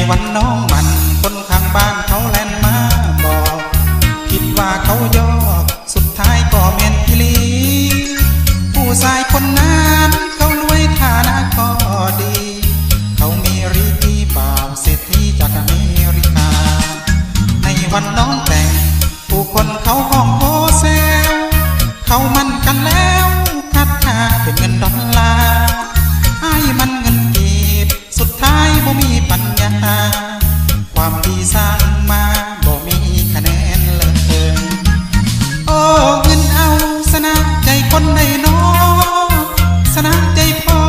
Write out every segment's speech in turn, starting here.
วันน้องมันคนข้างบ้านเขาแล่นมาบอกคิดว่าเขายอกสุดท้ายก็เมียนอีหลีผู้ชายคนนั้นเขารวยฐานะก็ดีเขามีฤทธิ์บ่าวเศรษฐีจากอเมริกาในวันน้องแต่งผู้คนเขาห้องโอเซลเขามันกันแล้วคัดค่าเป็นเงินดอลลาร์ให้มันเงินกีบสุดท้ายบ่มีปัญญาความดีสร้างมาบ่มีคะแนนเลยโอ้เงินเอาสนะใจคนได้น้องสนะใจพ่อ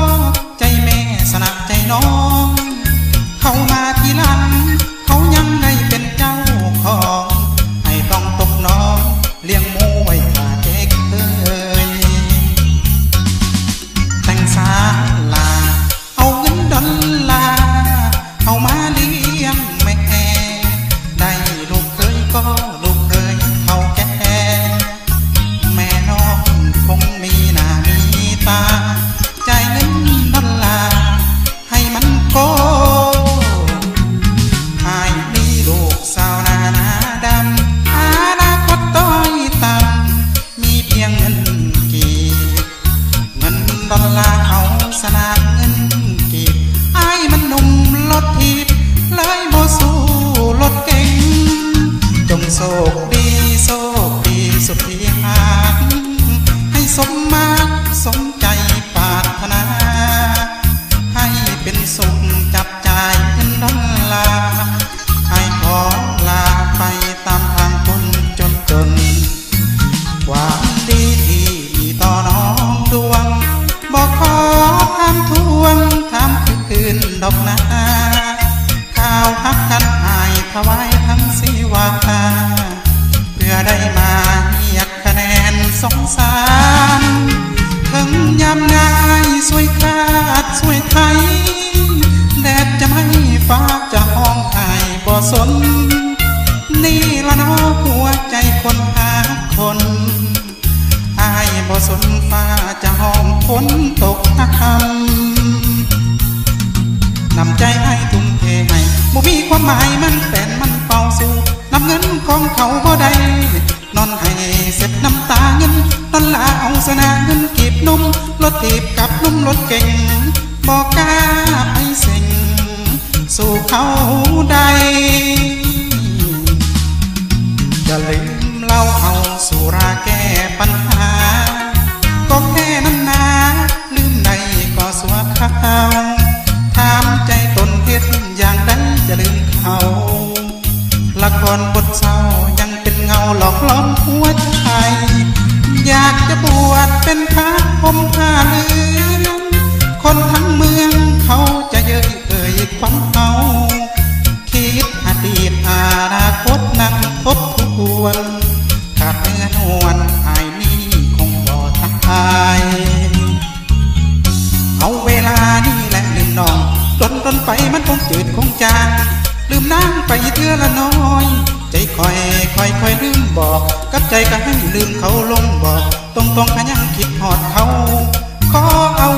ใจแม่สนะใจน้องเขามาทีหลังเขายังได้เป็นเจ้าของให้ต้องตกน้องเลี้ยงหมูไว้ขาเด็กเลยแต่งศาลาเอาเงินดอลลาร์เอามาเลี้ยงแม่ได้ลูกเคยก็ลูกเคยเท่าแก่แม่น้องคงมีหน้ามีตาจ่ายเงินดอลลาร์ให้มันโกให้มีลูกสาวหน้าดำอนาคตต้อยต่ำมีเพียงเงินกีบเงินดอลลาร์เอาสนามเงินกีบไอ้มันหนุ่มรถทีบเลยโมสู้รถเก่งจงโชคดีโชคดีสุดที่หากให้สมมาสมใจปรารถนาให้เป็นสุขจับจ่ายเงินดอลลาร์ให้ขอลาไปตามทางคนจนความดีที่มีต่อน้องดวงบอกขอถามทวงถามคืนดอกนาข้าวฮักกันหายถวายทั้งสีวาเพื่อได้มาเรียกคะแนนสงสารถึงยามนายสวยขาดสวยไทยแดดจะไม่ฟ้าจะห้องไห้บ่สนนี่ละน้อหัวใจคนหาคนอายบ่สนฟ้าจะห้องฝนตกคำนำใจให้ทุ่มเทให้บ่มีความหมายมันแฟนมันเป่าสู้นำเงินของเขาบ่ได้นอนให้เสร็จน้ำตาเงินดอลลาร์เอาสนะเงินกีบนุ่มรถถีบกับนุ่มรถเก่งบอกกล้าไปเสิ่งสู่เขาได้จะลืมเล่าเอาสุราแก้ปัญหาก็แค่นั้นนาลืมใดก็สวเขาถามใจตนเฮ็ดอย่างใดจะลืมเขาละครบทเศร้ายังเป็นเงาหลอกล้อมหัวใจอยากจะบวชเป็นพระห่มผ้าเหลืองคนทั้งเมืองเขาจะเย้ยเอ่ยควันเอาคิดอดีตอนาคตนั่งทบทวนขาดเนื้อนวลไอ้นี่คงบ่ทักทายเอาเวลานี่แหละลืมน้องจนไปมันคงจืดคงจางลืมนางไปเทื่อละน้อยใจค่อยลืมบอกกับใจก็ให้ลืมเขาลงบอกตรงๆก็ยังคิดหอดเขาขอเอา